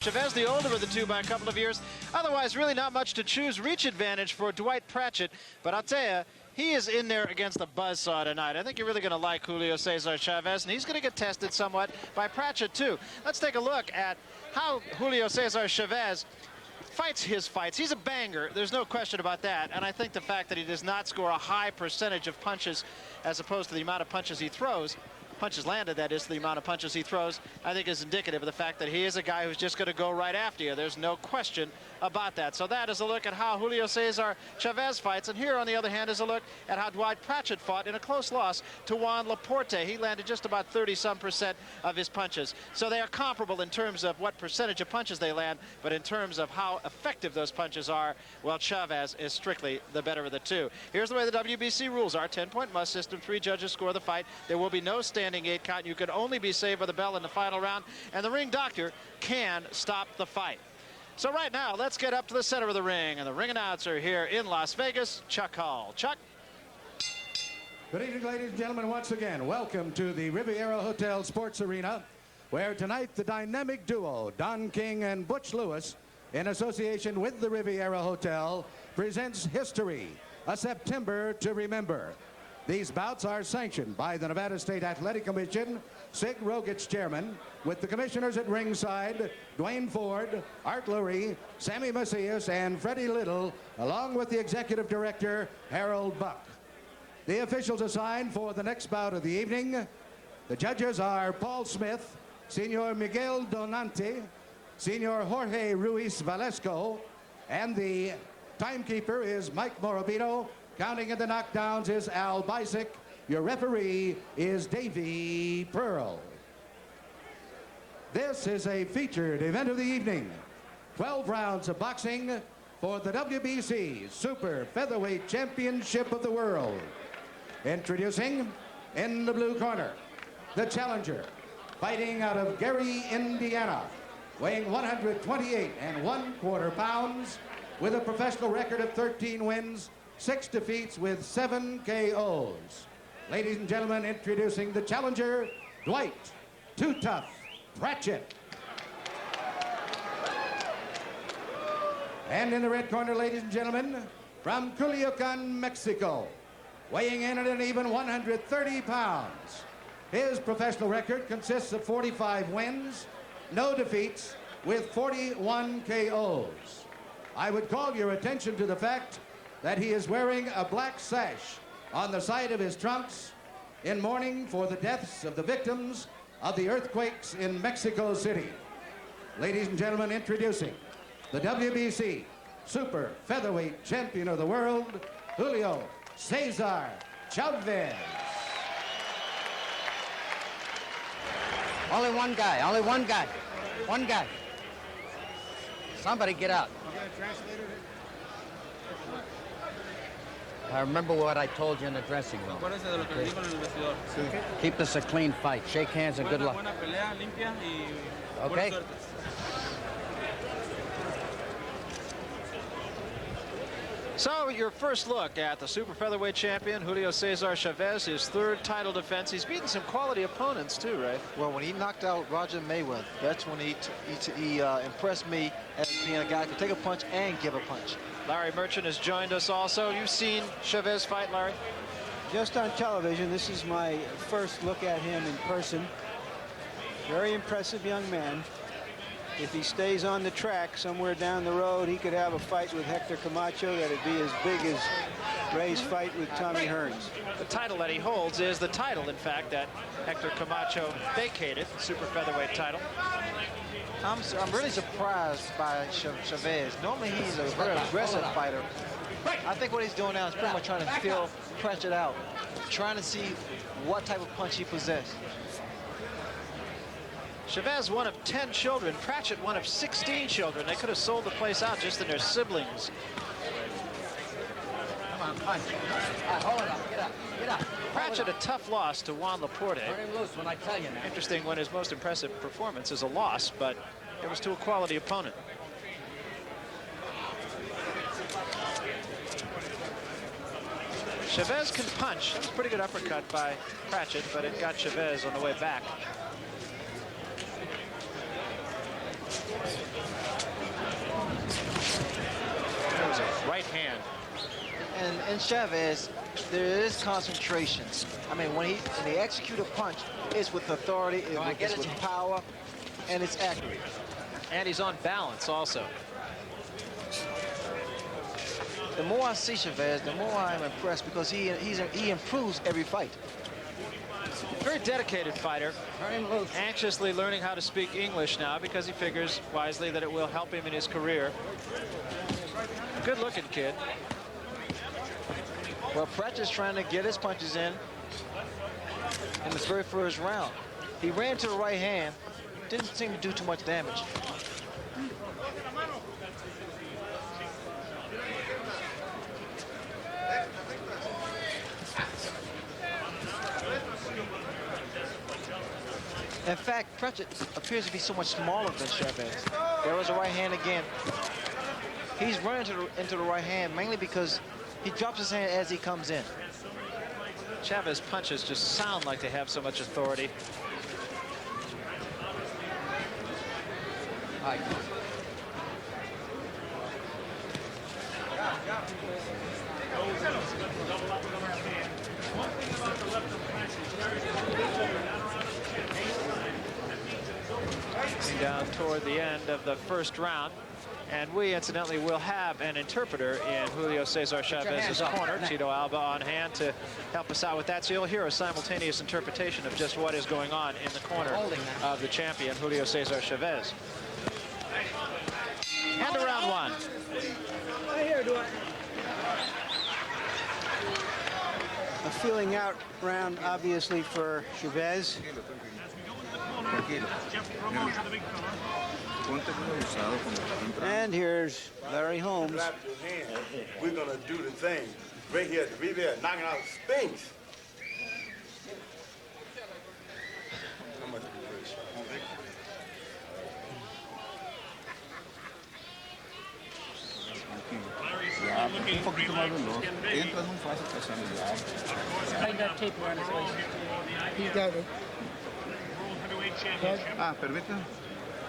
Chavez, the older of the two by a couple of years. Otherwise, really not much to choose. Reach advantage for Dwight Pratchett. But I'll tell you, he is in there against the buzzsaw tonight. I think you're really going to like Julio Cesar Chavez, and he's going to get tested somewhat by Pratchett, too. Let's take a look at how Julio Cesar Chavez fights his fights. He's a banger. There's no question about that. And I think the fact that he does not score a high percentage of punches as opposed to the amount of punches he throws, punches landed, that is, the amount of punches he throws, I think is indicative of the fact that he is a guy who's just going to go right after you. There's no question about that. So that is a look at how Julio Cesar Chavez fights. And here, on the other hand, is a look at how Dwight Pratchett fought in a close loss to Juan Laporte. He landed just about 30-some% of his punches. So they are comparable in terms of what percentage of punches they land, but in terms of how effective those punches are, well, Chavez is strictly the better of the two. Here's the way the WBC rules are. 10-point must system. 3 judges score the fight. There will be no standing 8 count. You can only be saved by the bell in the final round, and the ring doctor can stop the fight. So right now, let's get up to the center of the ring, and the ring announcer here in Las Vegas, Chuck Hall. Chuck. Good evening, ladies and gentlemen. Once again, welcome to the Riviera Hotel Sports Arena, where tonight the dynamic duo, Don King and Butch Lewis, in association with the Riviera Hotel, presents History, a September to Remember. These bouts are sanctioned by the Nevada State Athletic Commission, Sig Rogich chairman, with the commissioners at ringside, Dwayne Ford, Art Lurie, Sammy Macias, and Freddie Little, along with the executive director, Harold Buck. The officials assigned for the next bout of the evening, the judges are Paul Smith, Senor Miguel Donante, Senor Jorge Ruiz Valesco, and the timekeeper is Mike Morabito. Counting in the knockdowns is Al Bisick. Your referee is Davey Pearl. This is a featured event of the evening. 12 rounds of boxing for the WBC Super Featherweight Championship of the World. Introducing, in the blue corner, the challenger, fighting out of Gary, Indiana, weighing 128 1/4 pounds, with a professional record of 13 wins, 6 defeats with 7 KOs. Ladies and gentlemen, introducing the challenger, Dwight Too Tough Pratchett. And in the red corner, ladies and gentlemen, from Culiacan, Mexico, weighing in at an even 130 pounds. His professional record consists of 45 wins, no defeats, with 41 KOs. I would call your attention to the fact that he is wearing a black sash on the side of his trunks in mourning for the deaths of the victims of the earthquakes in Mexico City. Ladies and gentlemen, introducing the WBC Super Featherweight Champion of the World, Julio Cesar Chavez. Only one guy, only one guy. One guy. Somebody get out. I remember what I told you in the dressing room. Okay. Keep this a clean fight. Shake hands and good luck. Okay? So your first look at the Super Featherweight champion, Julio Cesar Chavez, his 3rd title defense. He's beaten some quality opponents too, right? Well, when he knocked out Roger Mayweather, that's when he impressed me as being a guy who could take a punch and give a punch. Larry Merchant has joined us also. You've seen Chavez fight, Larry? Just on television. This is my first look at him in person. Very impressive young man. If he stays on the track somewhere down the road, he could have a fight with Hector Camacho that'd be as big as Ray's fight with Tommy Hearns. The title that he holds is the title, in fact, that Hector Camacho vacated, the Super Featherweight title. I'm really surprised by Chavez. Normally he's a very aggressive fighter. I think what he's doing now is pretty much trying to feel Pratchett out, trying to see what type of punch he possesses. Chavez, one of 10 children. Pratchett, one of 16 children. They could have sold the place out just in their siblings. Come on, punch. Hold it up. Get up. Get up. Pratchett, a tough loss to Juan Laporte. Turn him loose when I tell you now. Interesting when his most impressive performance is a loss, but it was to a quality opponent. Chavez can punch. That was a pretty good uppercut by Pratchett, but it got Chavez on the way back. in Chavez, there is concentration. I mean, when they execute a punch, it's with authority, it's with power, and it's accurate. And he's on balance also. The more I see Chavez, the more I'm impressed because he improves every fight. Very dedicated fighter. Anxiously learning how to speak English now because he figures wisely that it will help him in his career. Good-looking kid. Well, Pratchett's trying to get his punches in the very first round. He ran to the right hand, didn't seem to do too much damage. In fact, Pratchett appears to be so much smaller than Chavez. There was a right hand again. He's running into the right hand mainly because he drops his hand as he comes in. Chavez punches just sound like they have so much authority. Down toward the end of the first round. And we, incidentally, will have an interpreter in Julio Cesar Chavez's corner. Tito Alba on hand to help us out with that. So you'll hear a simultaneous interpretation of just what is going on in the corner of the champion, Julio Cesar Chavez. And to round one. A feeling out round, obviously, for Chavez. And here's Larry Holmes. We're going to do the thing right here at the Riviera, knocking out Sphinx. How much Un poquito más veloz. Entras muy fácil pasando ya. I got tape around his waist. He's got it. Ah, permítame.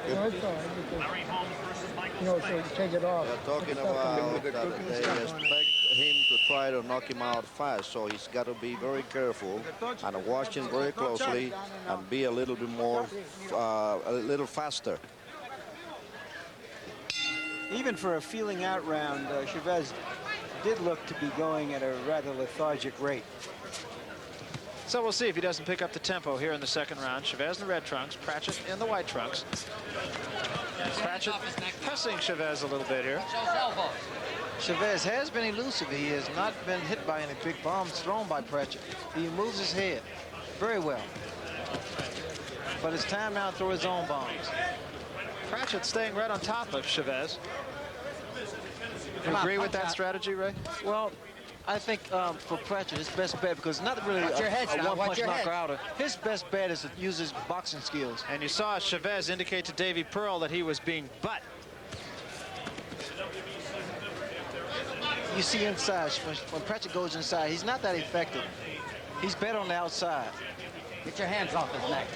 No, it's all right. Because, you know, so you take it off. They're talking about that they expect him to try to knock him out fast, so he's got to be very careful and watch him very closely and be a little bit more, a little faster. Even for a feeling out round, Chavez did look to be going at a rather lethargic rate. So we'll see if he doesn't pick up the tempo here in the second round. Chavez in the red trunks, Pratchett in the white trunks. And Pratchett pressing Chavez a little bit here. Chavez has been elusive. He has not been hit by any big bombs thrown by Pratchett. He moves his head very well. But it's time now to throw his own bombs. Pratchett staying right on top of Chavez. You agree with that strategy, Ray? Well, I think for Pratchett, his best bet, because not really a one-punch knockout, his best bet is to use his boxing skills. And you saw Chavez indicate to Davy Pearl that he was being butt. You see inside, when Pratchett goes inside, he's not that effective. He's better on the outside. Get your hands off his neck.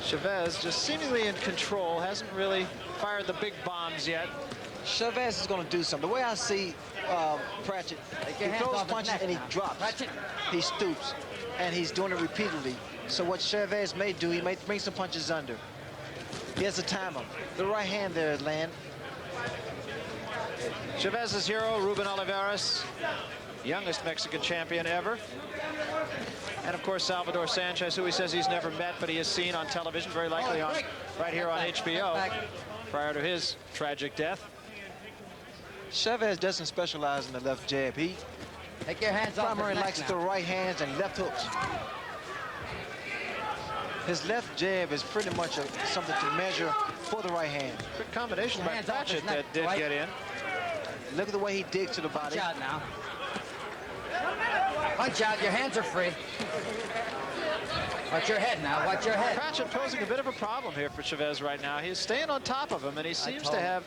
Chavez just seemingly in control, hasn't really fired the big bombs yet. Chavez is going to do something. The way I see Pratchett, he throws punches and he drops. He stoops, and he's doing it repeatedly. So what Chavez may do, he may bring some punches under. He has to time him. The right hand there is land. Chavez's hero, Ruben Olivares, youngest Mexican champion ever. And of course, Salvador Sanchez, who he says he's never met, but he has seen on television, very likely on right here on HBO, prior to his tragic death. Chavez doesn't specialize in the left jab. He Take your hands off primarily likes to throw right hands and left hooks. His left jab is pretty much something to measure for the right hand. Good combination by Pratchett that did get in. Look at the way he digs to the body. Punch out now. Punch out. Your hands are free. Watch your head now. Watch your head. Pratchett posing a bit of a problem here for Chavez right now. He's staying on top of him, and he seems to have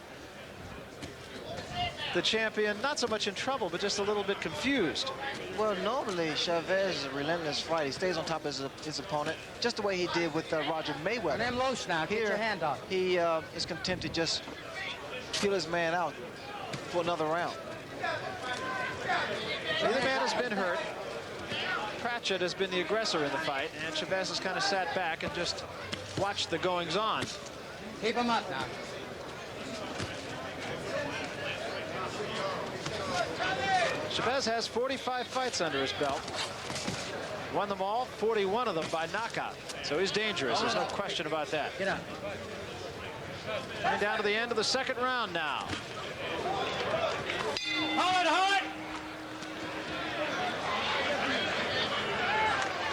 the champion not so much in trouble, but just a little bit confused. Well, normally Chavez is a relentless fighter. He stays on top of his opponent, just the way he did with Roger Mayweather. And them loose now. Get your hand off. He is content to just kill his man out for another round. Neither man has been hurt. Pratchett has been the aggressor in the fight, and Chavez has kind of sat back and just watched the goings-on. Keep him up now. Chavez has 45 fights under his belt. Won them all, 41 of them by knockout. So he's dangerous. There's no question about that. Get up. Coming down to the end of the second round now.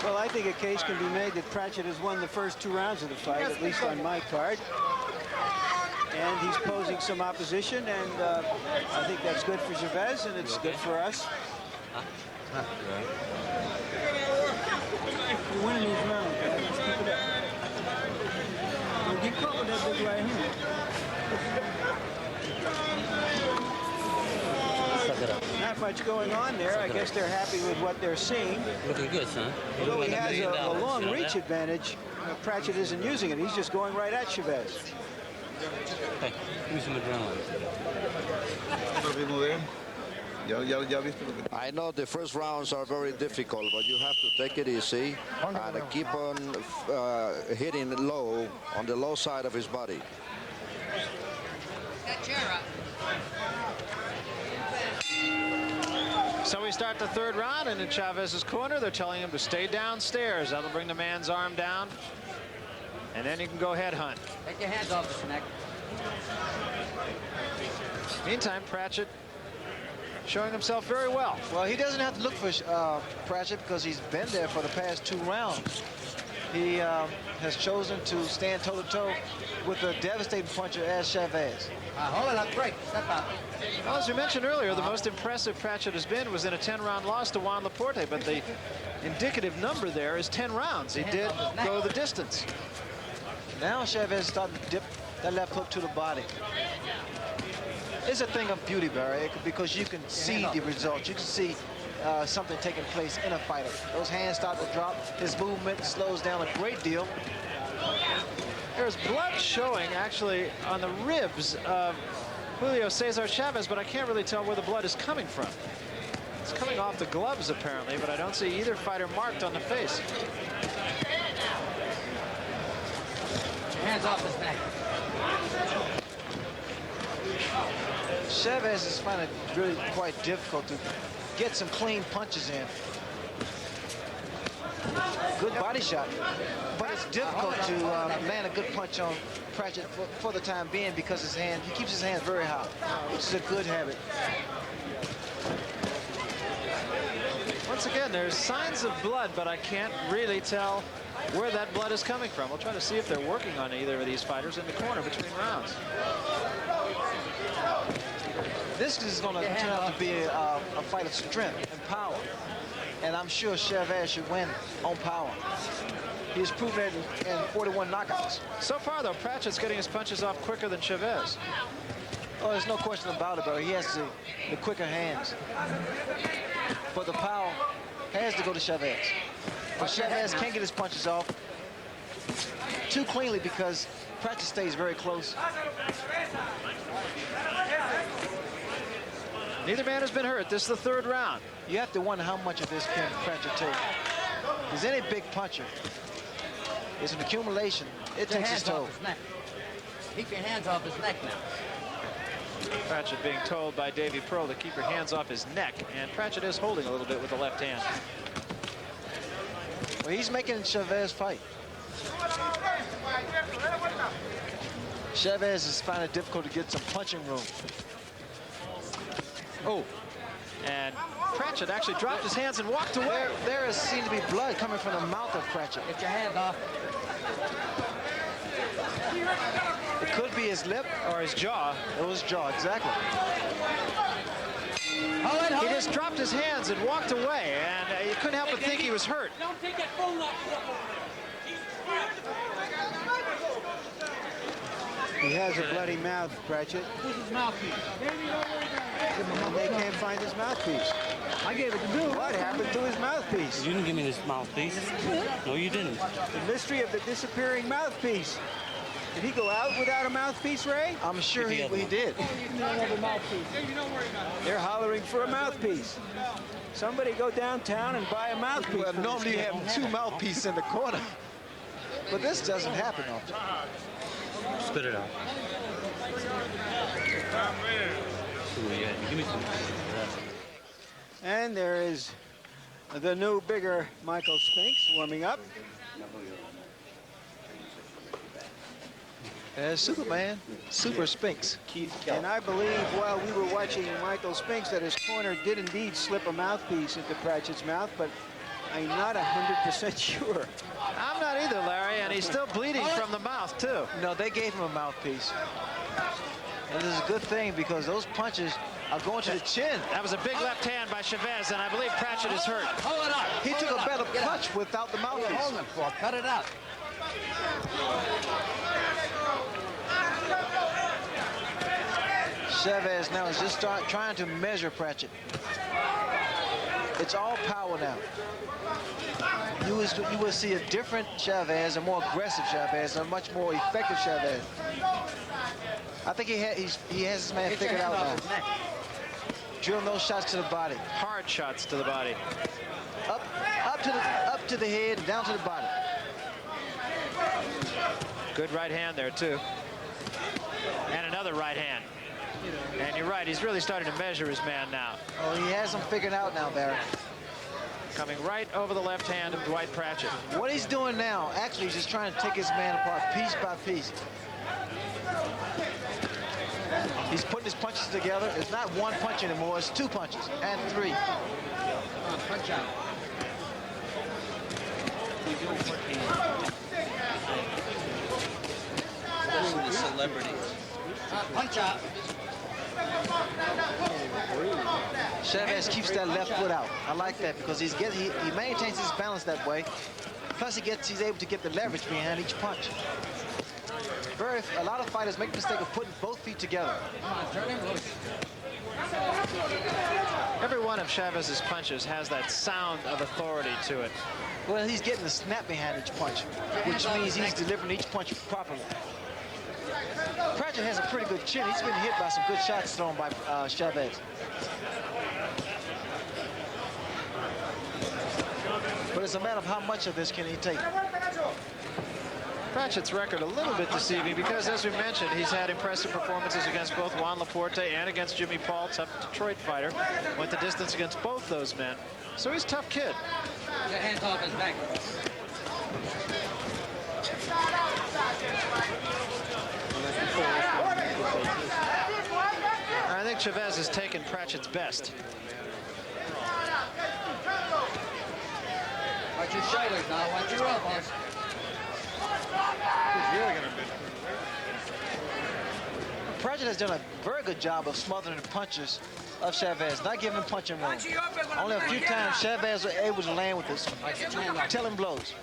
Well, I think a case can be made that Pratchett has won the first 2 rounds of the fight, at least on my card. And he's posing some opposition, and I think that's good for Chavez, and it's good for us. You're winning these rounds, guys. Let's keep it up. Don't get caught with that big right hand. Not much going on there. I guess they're happy with what they're seeing. Looking good, son. Although he has a long reach advantage, Pratchett isn't using it. He's just going right at Chavez. Hey, give me some adrenaline. I know the first rounds are very difficult, but you have to take it easy and keep on hitting low, on the low side of his body. So we start the third round, and in Chavez's corner, they're telling him to stay downstairs. That'll bring the man's arm down, and then he can go head hunt. Take your hands off his neck. Meantime, Pratchett showing himself very well. Well, he doesn't have to look for Pratchett because he's been there for the past 2 rounds. He has chosen to stand toe-to-toe with a devastating puncher as Chavez. Hold it up, break, step out. Well, as we mentioned earlier, the most impressive Pratchett has been was in a 10-round loss to Juan Laporte, but the indicative number there is 10 rounds. He did go the distance. Now Chavez is starting to dip that left hook to the body. It's a thing of beauty, Barry, because you can see the results. You can see something taking place in a fighter. Those hands start to drop. His movement slows down a great deal. There's blood showing, actually, on the ribs of Julio Cesar Chavez, but I can't really tell where the blood is coming from. It's coming off the gloves, apparently, but I don't see either fighter marked on the face. Hands off his neck. Chavez is finding it really quite difficult to get some clean punches in. Good body shot, but it's difficult to land a good punch on Pratchett for the time being because he keeps his hands very high, which is a good habit. Once again, there's signs of blood, but I can't really tell where that blood is coming from. We'll try to see if they're working on either of these fighters in the corner between rounds. This is going to turn out to be a fight of strength and power. And I'm sure Chavez should win on power. He's proven it in 41 knockouts. So far, though, Pratchett's getting his punches off quicker than Chavez. Oh, there's no question about it, but he has the quicker hands. But the power has to go to Chavez. But Chavez can't get his punches off too cleanly because Pratchett stays very close. Neither man has been hurt. This is the third round. You have to wonder how much of this can Pratchett take. Because any big puncher is an accumulation. It takes its toll. Keep your hands off his neck now. Pratchett being told by Davey Pearl to keep your hands off his neck, and Pratchett is holding a little bit with the left hand. Well, he's making Chavez fight. Chavez is finding it difficult to get some punching room. Oh, and Pratchett actually dropped his hands and walked away. There seems to be blood coming from the mouth of Pratchett. Get your hands off. It could be his lip or his jaw. It was jaw, exactly. He just dropped his hands and walked away, and you couldn't help but think he was hurt. Don't take that phone off. He has a bloody mouth, Pratchett. Push his mouth here. And they can't find his mouthpiece. I gave it to Bill. What happened to his mouthpiece? You didn't give me this mouthpiece. No, you didn't. The mystery of the disappearing mouthpiece. Did he go out without a mouthpiece, Ray? I'm sure he did. They're hollering for a mouthpiece. Somebody go downtown and buy a mouthpiece. Well, for normally you this have kid. 2 mouthpieces in the corner. But this doesn't happen often. Spit it out. Ooh, yeah, give me some. And there is the new, bigger Michael Spinks warming up. There's Superman, Super Spinks. And I believe while we were watching Michael Spinks that his corner did indeed slip a mouthpiece into Pratchett's mouth, but I'm not 100% sure. I'm not either, Larry, and he's still bleeding from the mouth, too. No, they gave him a mouthpiece. And this is a good thing because those punches are going to the chin. That was a big left hand by Chavez, and I believe Pratchett is hurt. Hold it up. He took a better punch without the mouthpiece. Hold it for. Cut it out. Chavez now is just trying to measure Pratchett. It's all power now. You will see a different Chavez, a more aggressive Chavez, a much more effective Chavez. I think he has his man figured out now. Drilling those shots to the body. Hard shots to the body. Up to the head, and down to the body. Good right hand there, too. And another right hand. And you're right, he's really starting to measure his man now. Oh, he has him figured out now, Barry. Coming right over the left hand of Dwight Pratchett. What he's doing now, actually, he's just trying to take his man apart piece by piece. He's putting his punches together. It's not one punch anymore, it's 2 punches and 3. Punch out. Especially the celebrities. Punch out. Chavez keeps that left foot out. I like that because he maintains his balance that way. Plus he's able to get the leverage behind each punch. A lot of fighters make the mistake of putting both feet together. Turn him loose. Every one of Chavez's punches has that sound of authority to it. Well, he's getting the snap behind each punch, which means he's delivering each punch properly. Pratchett has a pretty good chin. He's been hit by some good shots thrown by Chavez. But it's a matter of how much of this can he take. Pratchett's record a little bit deceiving because, as we mentioned, he's had impressive performances against both Juan Laporte and against Jimmy Paul, tough Detroit fighter. Went the distance against both those men. So he's a tough kid. Your hands off his back. I think Chavez has taken Pratchett's best. Watch your shoulders now. Watch your elbows. Pratchett has done a very good job of smothering the punches of Chavez, not giving him punching room. Only a few times Chavez was able to land with his telling blows.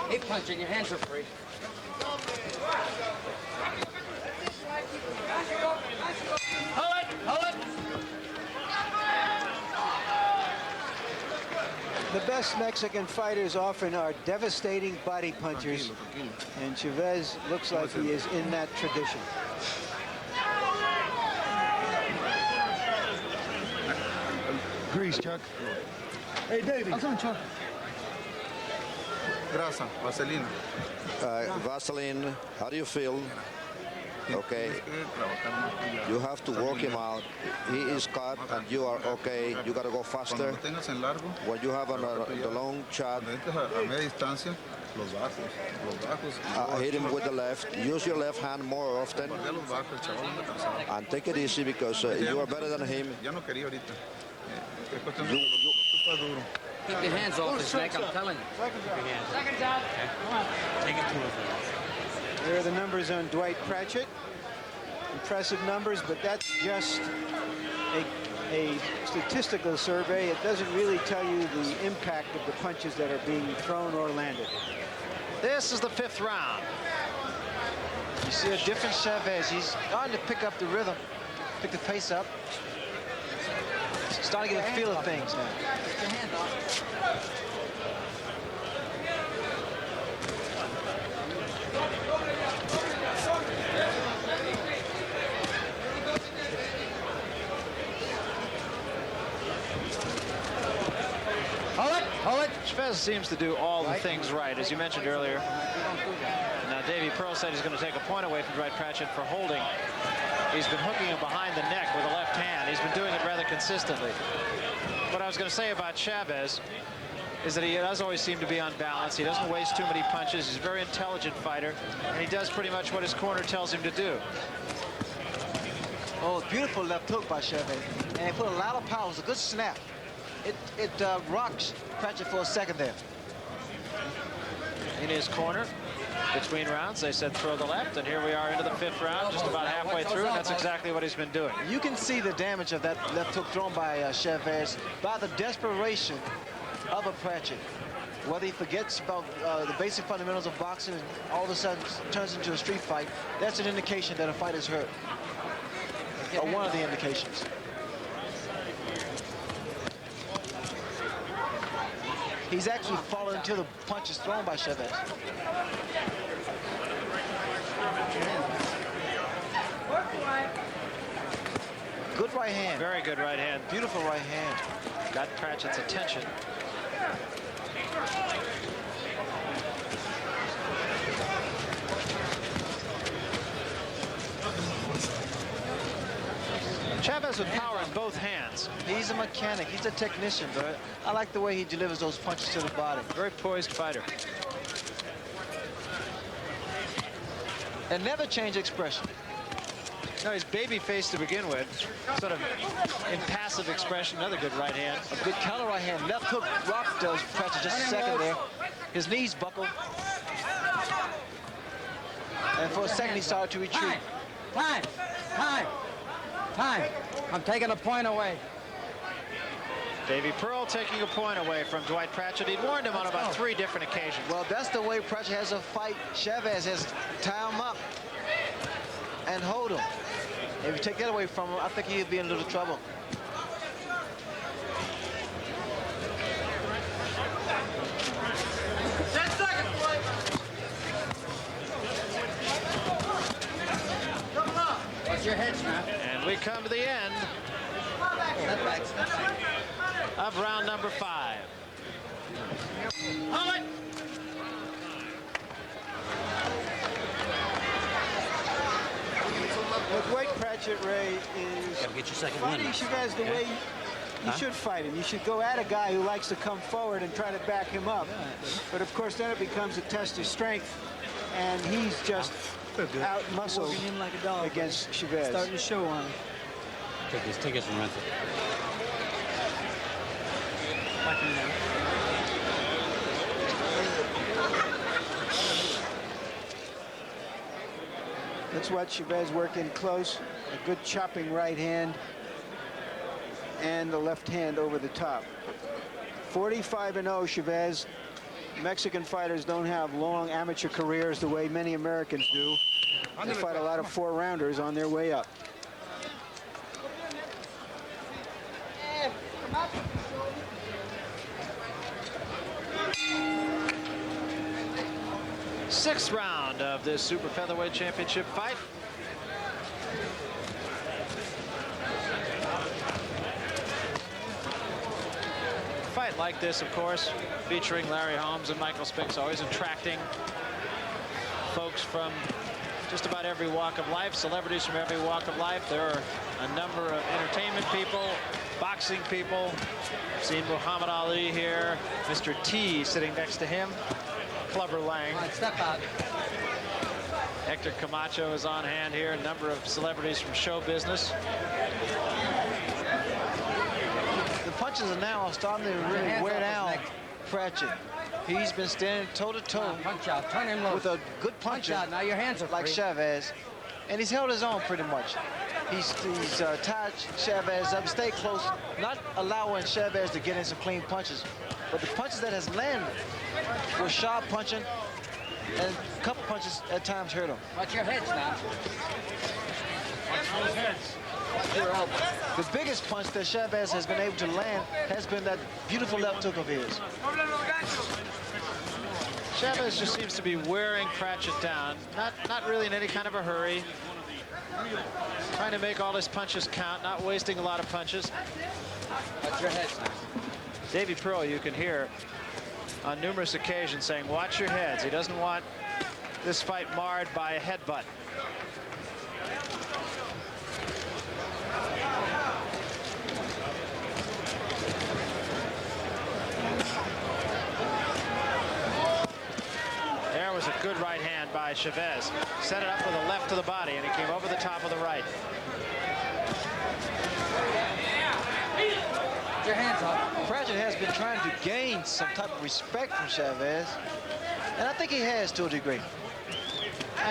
Keep punching. Your hands are free. Hold it. Hold it. The best Mexican fighters often are devastating body punchers, and Chavez looks like he is in that tradition. Grease, Chuck. Hey, Davey. I'll come, Chuck. Grasa, vaselina. Vaseline, how do you feel? Okay. You have to work him out. He is cut and you are okay. You got to go faster. When you have the long shot, hit him with the left. Use your left hand more often. And take it easy because you are better than him. Keep your hands off his neck, I'm telling you. Seconds out. Okay. Come on. Take it to him. There are the numbers on Dwight Pratchett. Impressive numbers, but that's just a statistical survey. It doesn't really tell you the impact of the punches that are being thrown or landed. This is the 5th round. You see a different Chavez. He's starting to pick up the rhythm, pick the pace up. Starting to get a feel of things now. Get your hand off. Hold it. Chavez seems to do all the things right, as you mentioned earlier. Now, Davey Pearl said he's going to take a point away from Dwight Pratchett for holding. He's been hooking him behind the neck with a left hand. He's been doing it rather consistently. What I was going to say about Chavez is that he does always seem to be on balance. He doesn't waste too many punches. He's a very intelligent fighter, and he does pretty much what his corner tells him to do. Oh, beautiful left hook by Chavez. And he put a lot of power. It was a good snap. It rocks Pratchett for a second there. In his corner, between rounds, they said throw the left, and here we are into the 5th round, just about halfway through, and that's exactly what he's been doing. You can see the damage of that left hook thrown by Chavez by the desperation of a Pratchett. Whether he forgets about the basic fundamentals of boxing and all of a sudden turns into a street fight, that's an indication that a fight is hurt. Or one of the indications. He's actually fallen into the punches thrown by Chavez. Good right hand. Very good right hand. Beautiful right hand. Got Pratchett's attention. Chavez with power in both hands. He's a mechanic. He's a technician, but I like the way he delivers those punches to the body. Very poised fighter. And never change expression. No, he's baby-faced to begin with. Sort of impassive expression. Another good right hand. A good counter right hand. Left hook rocked Pratchett just a second there. His knees buckled. And for a second, he started to retreat. Time. I'm taking a point away. Davey Pearl taking a point away from Dwight Pratchett. He'd warned him on about 3 different occasions. Well, that's the way Pratchett has a fight. Chavez has to tie him up and hold him. If you take that away from him, I think he'd be in a little trouble. Watch your head, snap. And we come to the end of round number 5. Well, Dwight Pratchett, Ray, is Gotta get your second fighting win. Chavez the way you should fight him. You should go at a guy who likes to come forward and try to back him up. But of course, then it becomes a test of strength, and he's just out muscled Working him like a dog. against Chavez. Starting to show on him. Take this and run it. Let's watch Chavez working close. A good chopping right hand and the left hand over the top. 45-0 Chavez. Mexican fighters don't have long amateur careers the way many Americans do. They fight a lot of 4-rounders on their way up. Sixth round of this Super Featherweight Championship fight. Fight like this, of course, featuring Larry Holmes and Michael Spinks, always attracting folks from just about every walk of life, celebrities from every walk of life. There are a number of entertainment people, boxing people. I've seen Muhammad Ali here, Mr. T sitting next to him, Clubber Lang. Come on, step out. Hector Camacho is on hand here, a number of celebrities from show business. The punches are now starting to really wear down Pratchett. He's been standing toe-to-toe Punch out. Turn him loose. with a good Punch puncher out. Now your hands are like free. Chavez, and he's held his own pretty much. He's tied Chavez up, stayed close, not allowing Chavez to get in some clean punches. But the punches that has landed were sharp punching, and a couple punches at times hurt him. Watch your heads now. Watch those heads. The biggest punch that Chavez has been able to land has been that beautiful left hook of his. Chavez just seems to be wearing Pratchett down, not really in any kind of a hurry. Trying to make all his punches count, not wasting a lot of punches. Watch your heads now. Davey Pearl, you can hear on numerous occasions saying, watch your heads. He doesn't want this fight marred by a headbutt. There was a good right hand by Chavez. Set it up with a left to the body, and he came over the top of the right. Your hands up. Pratchett has been trying to gain some type of respect from Chavez, and I think he has to a degree.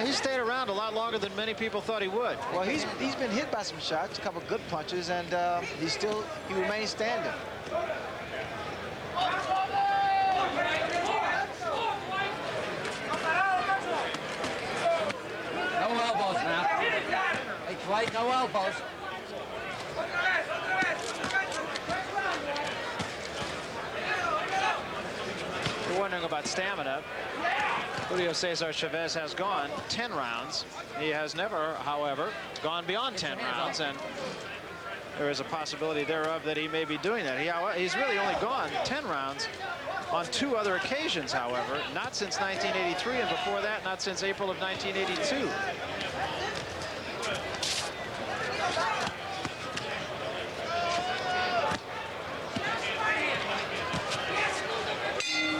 He stayed around a lot longer than many people thought he would. Well, he's been hit by some shots, a couple good punches, and he remains standing. No elbows now. Hey, Dwight, no elbows. You're wondering about stamina. Julio Cesar Chavez has gone 10 rounds. He has never, however, gone beyond 10 rounds, and there is a possibility thereof that he may be doing that. He's really only gone 10 rounds on 2 other occasions, however, not since 1983, and before that, not since April of 1982.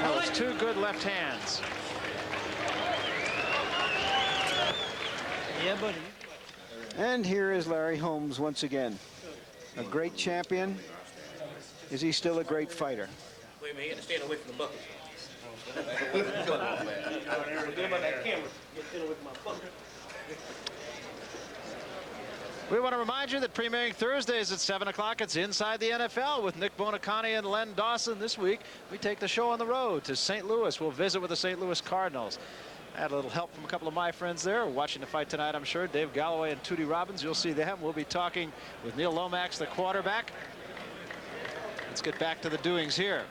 That was 2 good left hands. Yeah, buddy. And here is Larry Holmes once again. A great champion. Is he still a great fighter? Wait a minute, you got to stand away from the bucket. We want to remind you that premiering Thursdays at 7 o'clock, it's Inside the NFL with Nick Bonacani and Len Dawson. This week, we take the show on the road to St. Louis. We'll visit with the St. Louis Cardinals. I had a little help from a couple of my friends there watching the fight tonight, I'm sure. Dave Galloway and Tootie Robbins. You'll see them. We'll be talking with Neil Lomax, the quarterback. Let's get back to the doings here.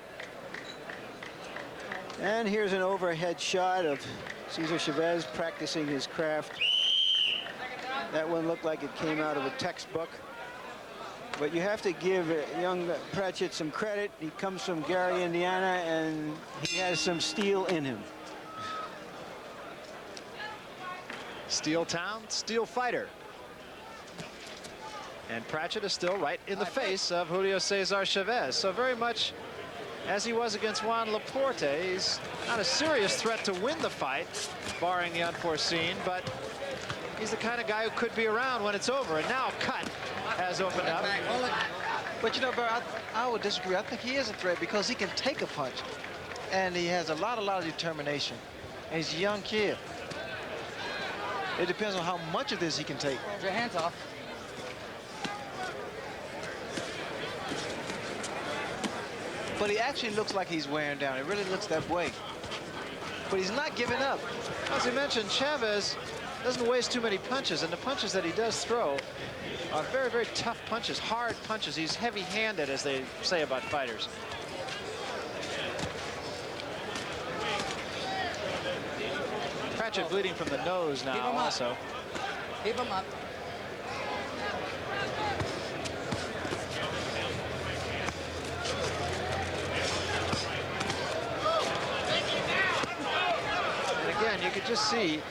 And here's an overhead shot of Cesar Chavez practicing his craft. That one looked like it came out of a textbook. But you have to give young Pratchett some credit. He comes from Gary, Indiana, and he has some steel in him. Steel town, steel fighter. And Pratchett is still right in the face of Julio Cesar Chavez. So very much as he was against Juan Laporte, he's not a serious threat to win the fight, barring the unforeseen, but he's the kind of guy who could be around when it's over. And now cut has opened up. But you know, Barry, I would disagree. I think he is a threat because he can take a punch, and he has a lot of determination. And he's a young kid. It depends on how much of this he can take. Get your hands off. But he actually looks like he's wearing down. It really looks that way. But he's not giving up. As you mentioned, Chavez doesn't waste too many punches, and the punches that he does throw are very, very tough punches, hard punches. He's heavy-handed, as they say about fighters. Pratchett bleeding from the nose now also. Keep him up. And again, you could just see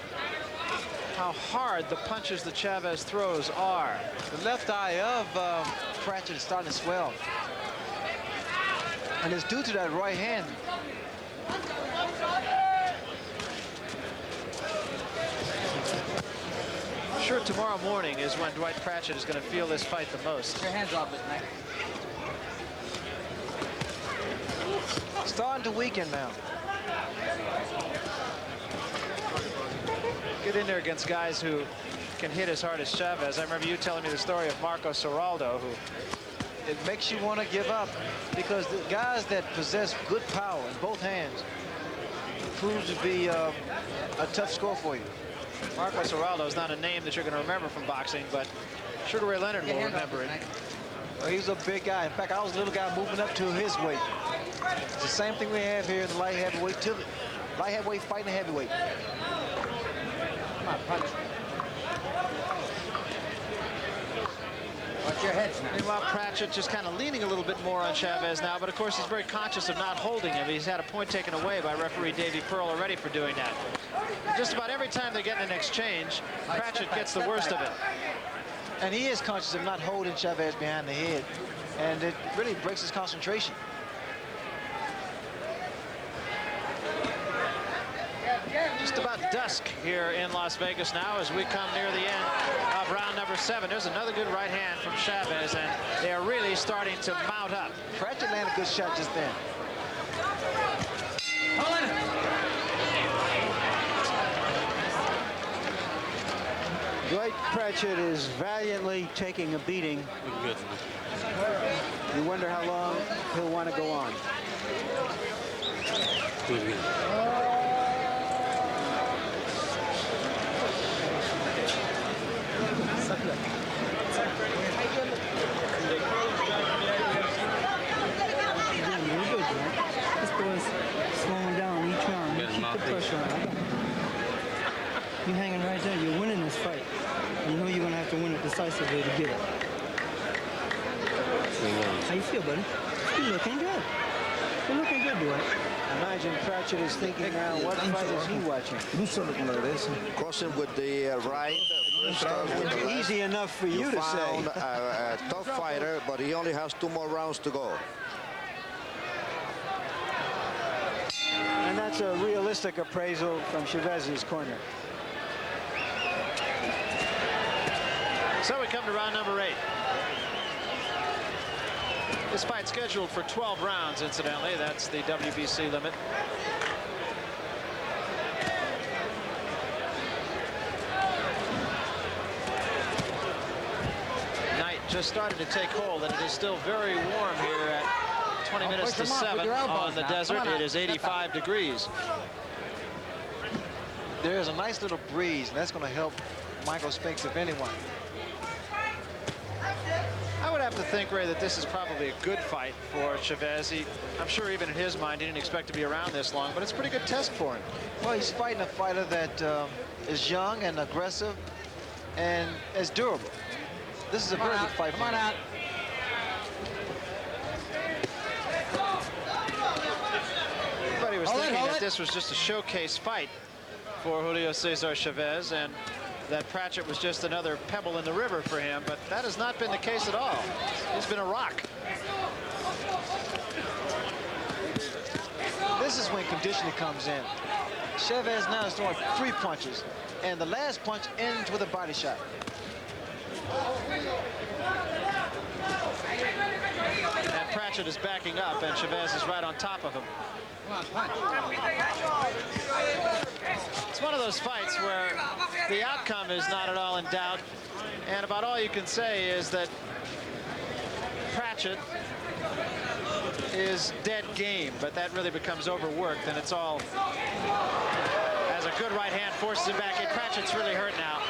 how hard the punches that Chavez throws are. The left eye of Pratchett is starting to swell. And it's due to that right hand. I'm sure tomorrow morning is when Dwight Pratchett is going to feel this fight the most. Get your hands off his neck. Starting to weaken now. Get in there against guys who can hit as hard as Chavez. I remember you telling me the story of Marco Serraldo, who it makes you want to give up because the guys that possess good power in both hands proves to be a tough score for you. Marcos Geraldo is not a name that you're going to remember from boxing, but Sugar Ray Leonard will remember it. Well, he's a big guy. In fact, I was a little guy moving up to his weight. It's the same thing we have here in the light heavyweight, light heavyweight fighting heavyweight. Come on, punch. Watch your heads now. Meanwhile, Pratchett just kind of leaning a little bit more on Chavez now, but of course he's very conscious of not holding him. He's had a point taken away by referee Davey Pearl already for doing that. Just about every time they get in an exchange, Pratchett gets the worst of it. And he is conscious of not holding Chavez behind the head, and it really breaks his concentration. Just about dusk here in Las Vegas now as we come near the end of round number 7. There's another good right hand from Chavez, and they are really starting to mount up. Pratchett landed a good shot just then. Dwight Pratchett is valiantly taking a beating. You wonder how long he'll want to go on. Slowing down each round. You keep the pressure on. You're hanging right there. You're winning this fight. You know you're going to have to win it decisively to get it. How you feel, buddy? You're looking good. You're looking good, Dwight. Imagine Pratchett is thinking now, what fight is he watching? Cross him with the right. With the left. Easy enough for you to say. Found a tough fighter, but he only has 2 more rounds to go. And that's a realistic appraisal from Chavez's corner. So we come to round number 8. This fight scheduled for 12 rounds, incidentally. That's the WBC limit. Night just started to take hold, and it is still very warm here at 20 minutes to 7 on the desert. It is 85 degrees. There's a nice little breeze, and that's going to help Michael Spinks, if anyone. I would have to think, Ray, that this is probably a good fight for Chavez. I'm sure even in his mind, he didn't expect to be around this long, but it's a pretty good test for him. Well, he's fighting a fighter that is young and aggressive and is durable. This is a very good fight for him. Everybody was thinking that this was just a showcase fight for Julio Cesar Chavez, and that Pratchett was just another pebble in the river for him, but that has not been the case at all. He's been a rock. This is when conditioning comes in. Chavez now is throwing 3 punches, and the last punch ends with a body shot. And Pratchett is backing up, and Chavez is right on top of him. It's one of those fights where the outcome is not at all in doubt, and about all you can say is that Pratchett is dead game, but that really becomes overworked, and it's all as a good right hand forces him back. Hey, Pratchett's really hurt now.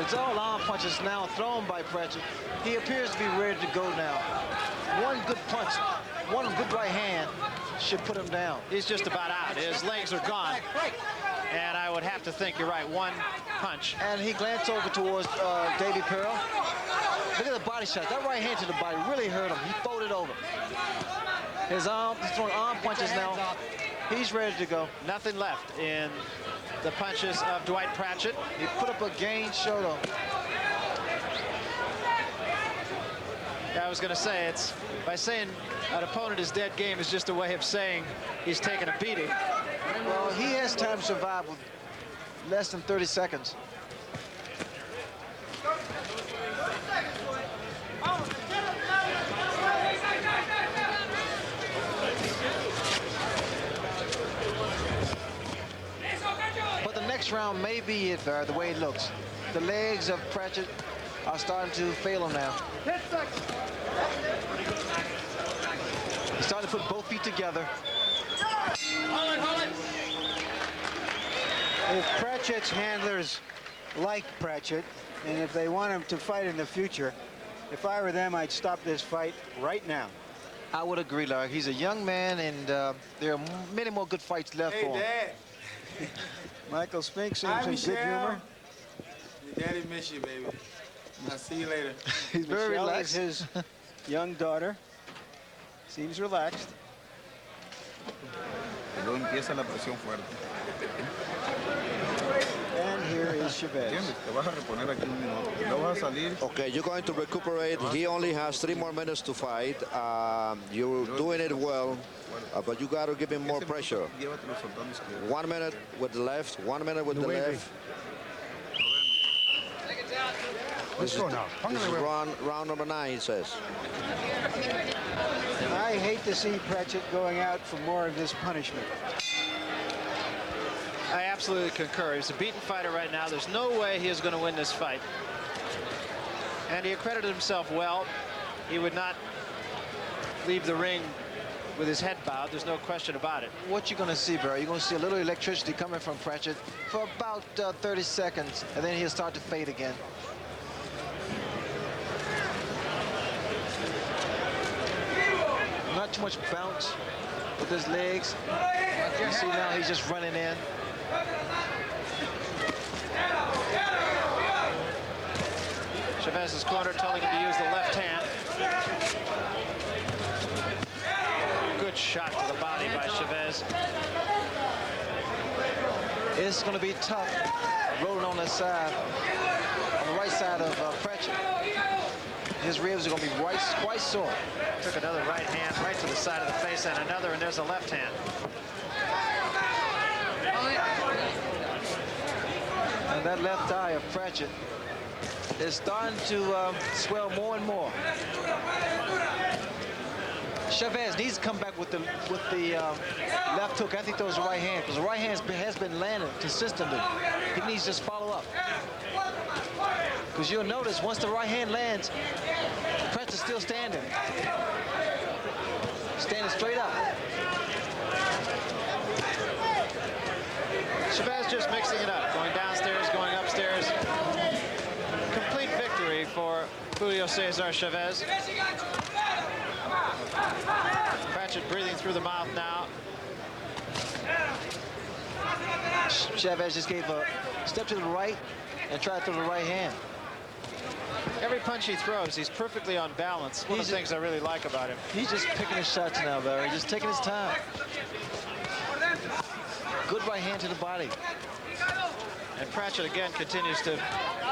It's all arm punches now thrown by Pratchett. He appears to be ready to go now. One good punch, one good right hand should put him down. He's just about out. His legs are gone. And I would have to think you're right. One punch. And he glanced over towards Davey Pearl. Look at the body shot. That right hand to the body really hurt him. He folded over. His arm, he's throwing arm punches now. He's ready to go. Nothing left in the punches of Dwight Pratchett. He put up a gained shoulder. I was going to say, it's by saying an opponent is dead game is just a way of saying he's taking a beating. Well, he has time to survive with less than 30 seconds. But the next round may be it, the way it looks. The legs of Pratchett are starting to fail him now. He's starting to put both feet together. If Pratchett's handlers like Pratchett, and if they want him to fight in the future, if I were them, I'd stop this fight right now. I would agree, Larry. He's a young man, and there are many more good fights left for him. Dad. Michael Spink seems in good humor. Your daddy miss you, baby. I'll see you later. He's very Michelle relaxed. is his young daughter. Seems relaxed. Luego empieza la presión fuerte. And here is Chavez. Te vas a reponer aquí un minuto. Luego vas a salir. Okay, you're going to recuperate. He only has 3 more minutes to fight. You're doing it well, but you got to give him more pressure. 1 minute with the left, 1 minute with the left. This is round number 9, he says. I hate to see Pratchett going out for more of this punishment. I absolutely concur. He's a beaten fighter right now. There's no way he is going to win this fight. And he accredited himself well. He would not leave the ring with his head bowed. There's no question about it. What you're going to see, Barry, you're going to see a little electricity coming from Pratchett for about 30 seconds, and then he'll start to fade again. Not too much bounce with his legs. You see now he's just running in. Chavez's corner telling him to use the left hand. Good shot to the body by Chavez. It's going to be tough rolling on the side, on the right side of Pratchett. His ribs are going to be quite sore. Took another right hand right to the side of the face and another, and there's a left hand. And that left eye of Pratchett is starting to swell more and more. Chavez needs to come back with the left hook. I think those are right hand, because the right hand has been landing consistently. He needs to just follow up. Because you'll notice once the right hand lands, Pratchett's still standing. Standing straight up. Chavez just mixing it up, going downstairs, going upstairs. Complete victory for Julio Cesar Chavez. Pratchett breathing through the mouth now. Chavez just gave a step to the right and tried through the right hand. Every punch he throws, he's perfectly on balance. One of the things I really like about him. He's just picking his shots now, Barry. Just taking his time. Good right hand to the body. And Pratchett again continues to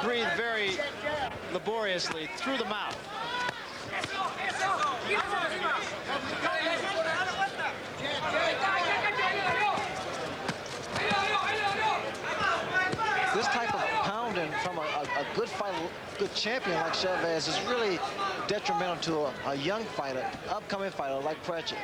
breathe very laboriously through the mouth. This type of pounding from a good fighter, good champion like Chavez is really detrimental to a young fighter, upcoming fighter like Pratchett.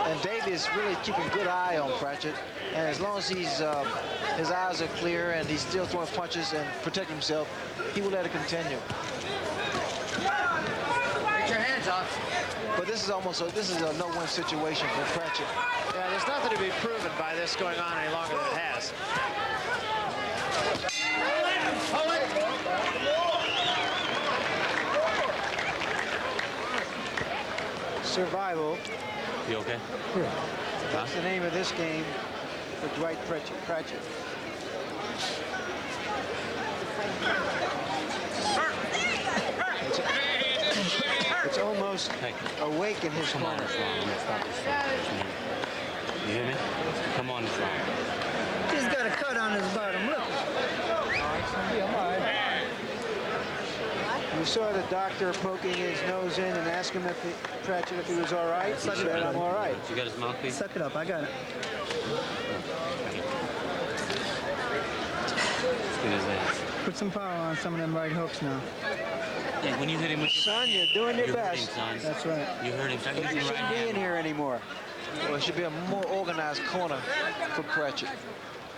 And Davey is really keeping a good eye on Pratchett. And as long as his eyes are clear and he's still throwing punches and protecting himself, he will let it continue. Get your hands up. But this is a no-win situation for Pratchett. Yeah, there's nothing to be proven by this going on any longer than it has. Survival. You okay? That's the name of this game for Dwight Pratchett. It's almost awake in his corner. You hear me? Come on, this round. He's got a cut on his bottom lip. You saw the doctor poking his nose in and ask him if Pratchett if he was all right. He said, "I'm all right." You got his mouthpiece? Suck it up. I got it. Let's get his ass. Put some power on some of them right hooks now. Yeah, when you hit him with your Son, you're doing your you hurt best. him, son. That's right. You heard him. Start He using the right shouldn't be in hand. here anymore. Well, it should be a more organized corner for Pratchett.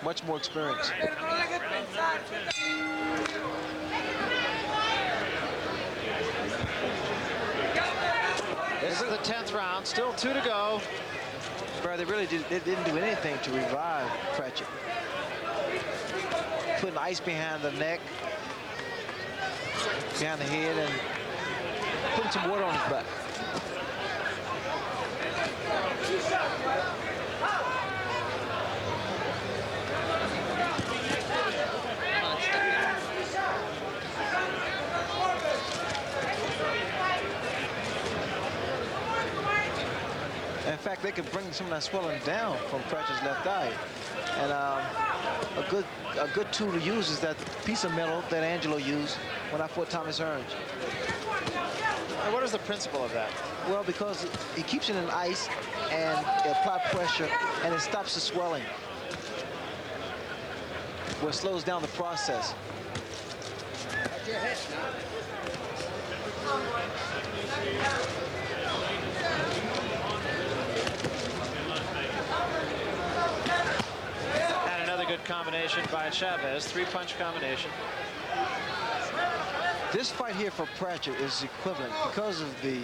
Much more experience. of the 10th round. Still 2 to go. Bro, they really didn't do anything to revive Pratchett. Putting ice behind the neck, behind the head, and putting some water on his back. In fact, they could bring some of that swelling down from Pratchett's left eye. And a good tool to use is that piece of metal that Angelo used when I fought Thomas Hearns. And what is the principle of that? Well, because he keeps it in ice and it applies pressure and it stops the swelling. Well, it slows down the process. Watch your head now. And another good combination by Chavez. 3-punch combination. This fight here for Pratchett is equivalent because of the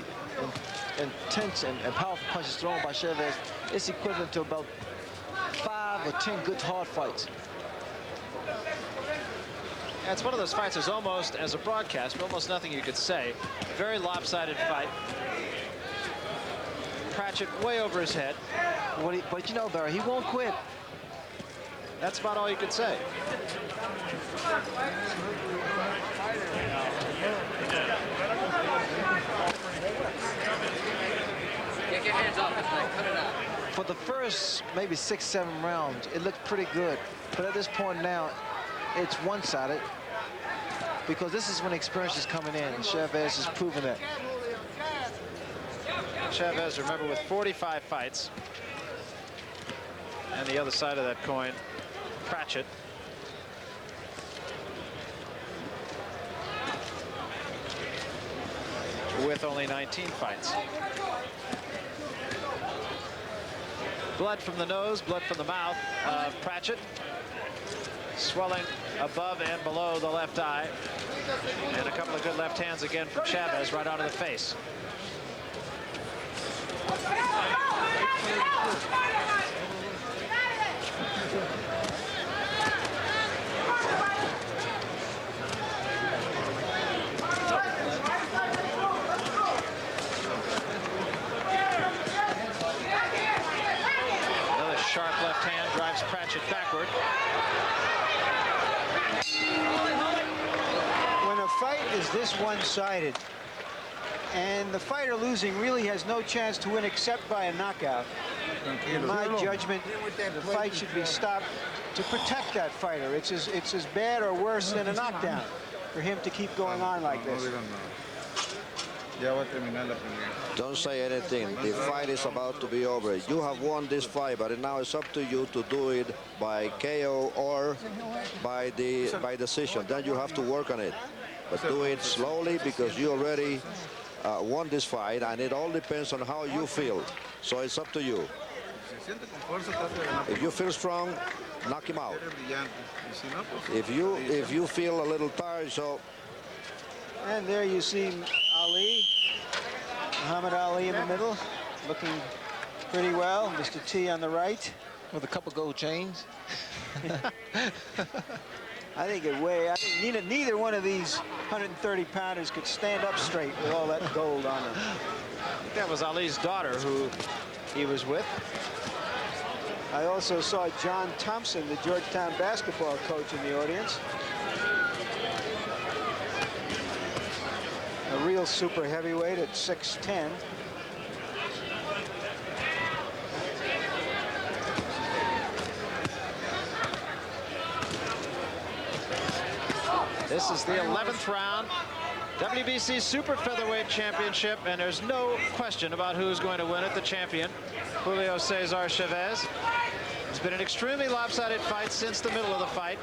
intense and powerful punches thrown by Chavez. It's equivalent to about 5 or 10 good hard fights. Yeah, it's one of those fights. There's almost, as a broadcast, almost nothing you could say. Very lopsided fight. Pratchett way over his head. But you know, Barry, he won't quit. That's about all you could say. Take your hands off this thing. Cut it out. For the first maybe 6-7 rounds, it looked pretty good. But at this point now, it's one-sided because this is when experience is coming in, and Chavez has proven that. Chavez, remember, with 45 fights. And the other side of that coin, Pratchett. With only 19 fights. Blood from the nose, blood from the mouth of Pratchett. Swelling above and below the left eye. And a couple of good left hands again from Chavez right onto the face. Another sharp left hand drives Pratchett backward. When a fight is this one-sided and the fighter losing really has no chance to win except by a knockout, in my judgment, the fight should be stopped to protect that fighter. It's as bad or worse than a knockdown for him to keep going on like this. Don't say anything. The fight is about to be over. You have won this fight, but now it's up to you to do it by KO or by decision. Then you have to work on it. But do it slowly because you already won this fight, and it all depends on how you feel. So it's up to you. If you feel strong, knock him out. If you feel a little tired, so. And there you see Ali, Muhammad Ali in the middle, looking pretty well. Mr. T on the right. With a couple gold chains. I think neither one of these 130-pounders could stand up straight with all that gold on them. I think that was Ali's daughter who he was with. I also saw John Thompson, the Georgetown basketball coach, in the audience. A real super heavyweight at 6'10". This is the 11th round, WBC Super Featherweight Championship, and there's no question about who's going to win it. The champion, Julio Cesar Chavez. It's been an extremely lopsided fight since the middle of the fight.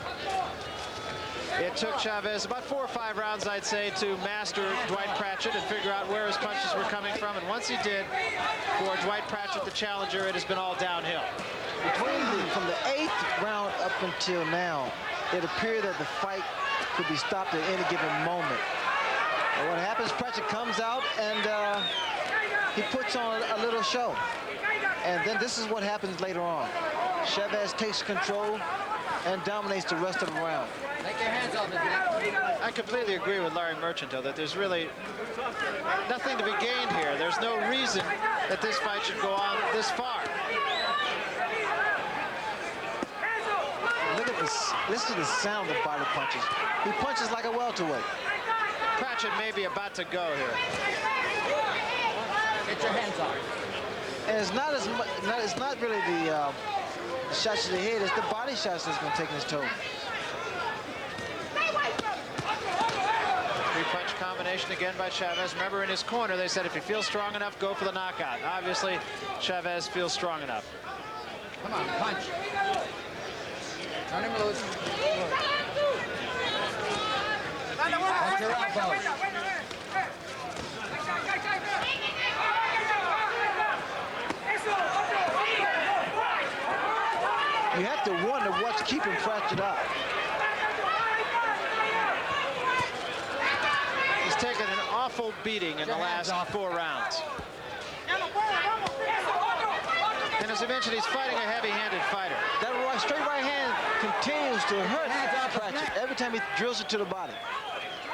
It took Chavez about 4 or 5 rounds, I'd say, to master Dwight Pratchett and figure out where his punches were coming from. And once he did, for Dwight Pratchett, the challenger, it has been all downhill. From the 8th round up until now, it appeared that the fight could be stopped at any given moment. And what happens, Pratchett comes out and he puts on a little show. And then this is what happens later on. Chavez takes control and dominates the rest of the round. Take your hands off his neck. I completely agree with Larry Merchant, though, that there's really nothing to be gained here. There's no reason that this fight should go on this far. Look at this. Listen to the sound of body punches. He punches like a welterweight. Pratchett may be about to go here. Get your hands off. And it's not as much. It's not really the shots to the head. It's the body shots that's going to take his toe. Three-punch combination again by Chavez. Remember, in his corner, they said if you feel strong enough, go for the knockout. Obviously, Chavez feels strong enough. Come on, punch. Turn him loose. Watch your elbows. You have to wonder what's keeping Pratchett up. He's taken an awful beating in the last 4 rounds. And as I mentioned, he's fighting a heavy-handed fighter. That straight right hand continues to hurt Pratchett every time he drills it to the body.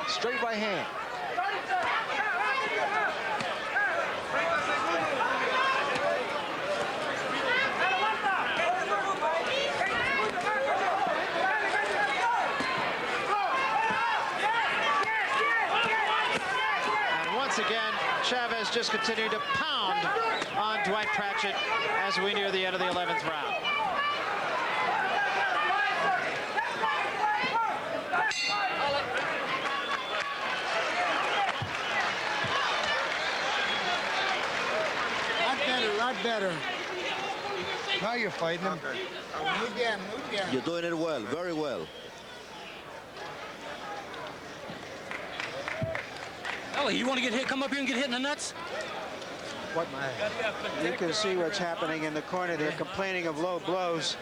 Straight right hand. Again, Chavez just continuing to pound on Dwight Pratchett as we near the end of the 11th round. Lot better. Now you're fighting him. You're doing it well, very well. Oh, you want to get hit? Come up here and get hit in the nuts? You can see what's happening in the corner. They're complaining of low blows.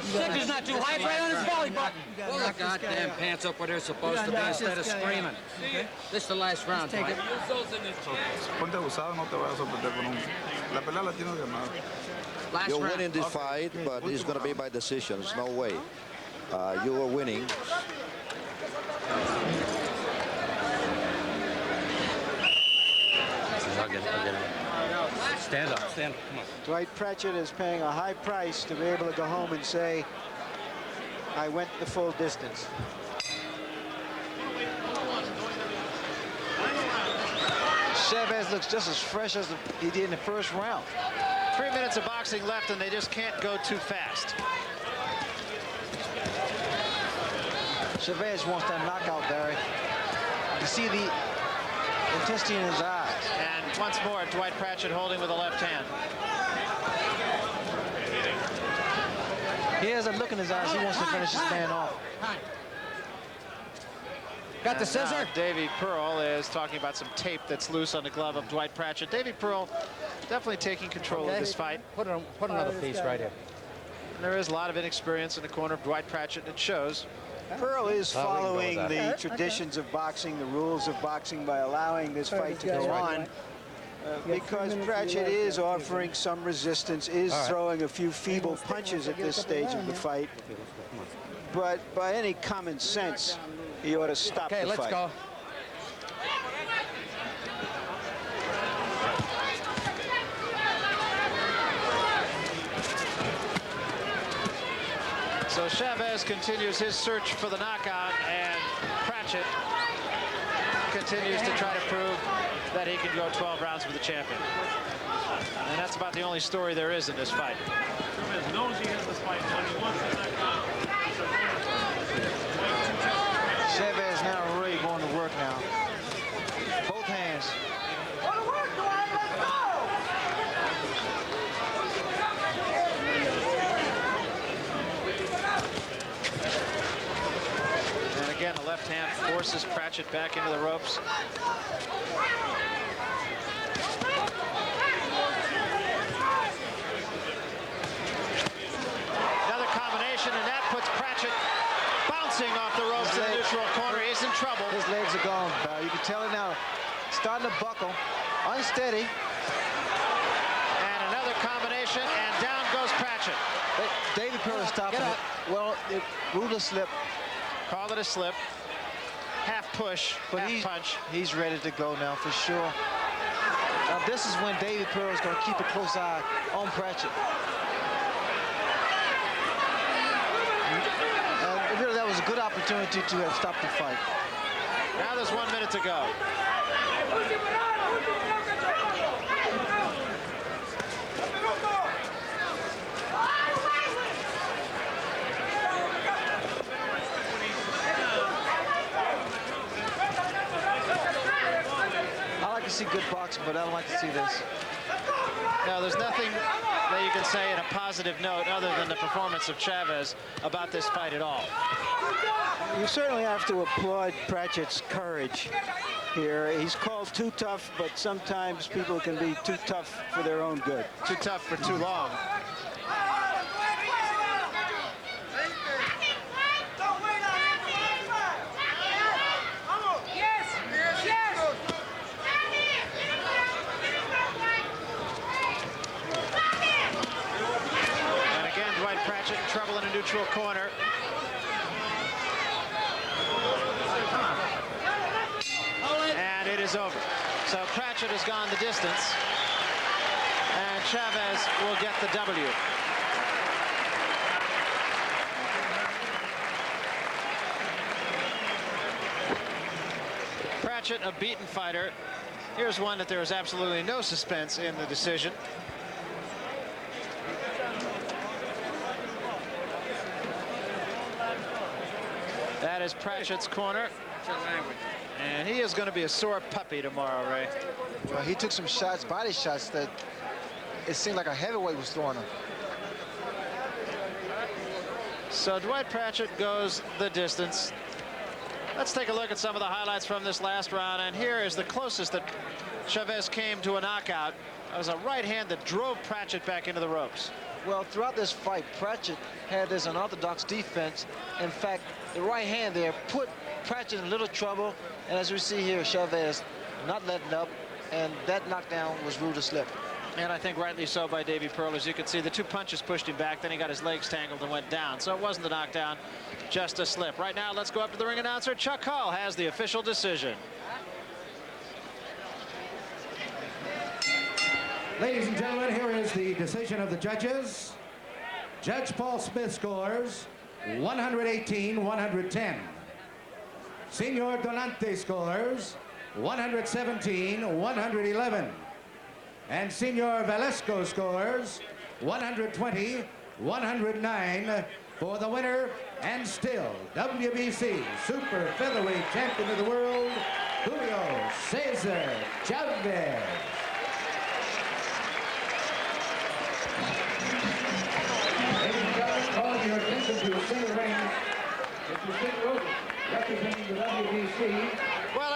Cesar's not too high, right on his belly button. Pull the goddamn pants up where they're supposed to be instead of screaming. This is the last round, Dwight. Ponte abusado, no te vayas a sorprender con un... La pelea la tienes ganada. You're winning this fight, but it's going to be by decision. There's no way. You were winning. I'll get it. Stand up, stand up, come on. Dwight Pratchett is paying a high price to be able to go home and say, I went the full distance. Chavez looks just as fresh as he did in the first round. 3 minutes of boxing left, and they just can't go too fast. Chavez wants that knockout, Barry. You see the intensity in his eyes. And once more, Dwight Pratchett holding with the left hand. He has a look in his eyes. He wants to finish this man off. Got the Cesar. Davey Pearl is talking about some tape that's loose on the glove of Dwight Pratchett. Davey Pearl definitely taking control of this fight. Put another piece right here. And there is a lot of inexperience in the corner of Dwight Pratchett, and it shows. Pearl is following the traditions of boxing, the rules of boxing, by allowing this fight to go on. Because Pratchett is offering some resistance, is throwing a few feeble punches at this stage of the fight. But by any common sense, he ought to stop the fight. Okay, let's go. So Chavez continues his search for the knockout, and Pratchett continues to try to prove that he can go 12 rounds with the champion. And that's about the only story there is in this fight. Chavez knows he has this fight, but he wants the knockout. Chavez now really going to work now. Both hands. And again, the left hand forces Pratchett back into the ropes. Another combination, and that puts Pratchett bouncing off the ropes in the neutral corner. He's in trouble. His legs are gone, Barry. You can tell it now. Starting to buckle. Unsteady. And another combination, and down goes Pratchett. Davy Pearl stopping it. Well, it ruled a slip. Called it a slip. Half push, But half punch. He's ready to go now for sure. Now this is when Davy Pearl is going to keep a close eye on Pratchett. And really, that was a good opportunity to have stopped the fight. Now there's 1 minute to go. I like to see good boxing, but I don't like to see this. Now, there's nothing that you can say in a positive note other than the performance of Chavez about this fight at all. You certainly have to applaud Pratchett's courage here. He's called too tough, but sometimes people can be too tough for their own good. Too tough for too long. And again, Dwight Pratchett in trouble in a neutral corner. And it is over. So Pratchett has gone the distance. And Chavez will get the W. Pratchett, a beaten fighter. Here's one that there is absolutely no suspense in the decision. That is Pratchett's corner. And he is going to be a sore puppy tomorrow, Ray. Well, he took some shots, body shots, that it seemed like a heavyweight was throwing him. So Dwight Pratchett goes the distance. Let's take a look at some of the highlights from this last round. And here is the closest that Chavez came to a knockout. It was a right hand that drove Pratchett back into the ropes. Well, throughout this fight, Pratchett had this unorthodox defense. In fact, the right hand there put Pratchett in a little trouble. And as we see here, Chavez not letting up. And that knockdown was ruled a slip. And I think rightly so by Davy Pearl. As you can see, the two punches pushed him back. Then he got his legs tangled and went down. So it wasn't a knockdown, just a slip. Right now, let's go up to the ring announcer. Chuck Hull has the official decision. Ladies and gentlemen, here is the decision of the judges. Judge Paul Smith scores 118-110. Senor Donante scores 117-111. And Senor Velasco scores 120-109 for the winner and still WBC Super Featherweight Champion of the World, Julio Cesar Chavez. Ladies and gentlemen, calling your attention to the center ring, Mr. Sid Rosen, representing the WBC